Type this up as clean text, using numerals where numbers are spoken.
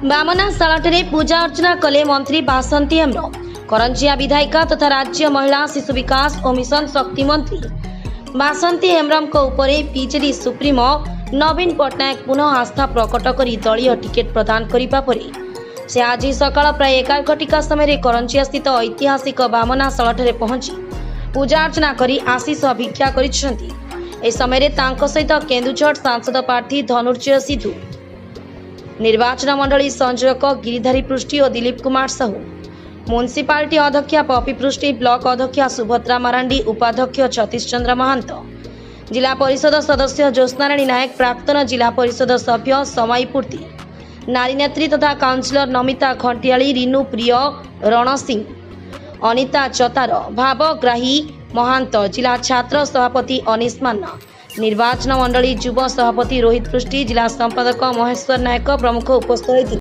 बामनाशालाठे पूजा अर्चना कले मंत्री बासंती हेम्रम। करंजिया विधायिका तथा राज्य महिला शिशु विकास और मिशन शक्ति मंत्री बासंती हेम्रम को उपरे बीजेडी सुप्रीमो नवीन पट्टनायक पुनः आस्था प्रकट करी दलीय टिकेट प्रदान करिबा परे से आज सकाळ प्राय 11 घटिका समय करंजिया स्थित ऐतिहासिक बामनाशालाठे पहुंची पूजा अर्चना करी आशीष भिक्षा करिसेंती। ए समय तांको सहित केन्दुझर सांसद प्रार्थी धनुर्जय सिद्धू, निर्वाचन मंडली संयोजक गिरिधारी पृष्टि और दिलीप कुमार साहू, म्युनिसिपालिटी अध्यक्षा पपी पृष्टि, ब्लॉक अध्यक्षा सुभद्रा मारांडी, उपाध्यक्ष सतीश चंद्र महंत, जिला परिषद सदस्य ज्योत्स्नाराणी नायक, प्राक्तन जिला परिषद सभ्य समाई पूर्ति, नारी नेत्री तथा काउंसिलर नमिता खंटियाली, रिनु प्रिय, रण सिंह, अनिता चतार, भावग्राही महंत, जिला छात्र सभापति अनिश मान्ना, निर्वाचन मंडली युव सभापति रोहित पृष्टि, जिला संपादक महेश्वर नायक प्रमुख उपस्थित।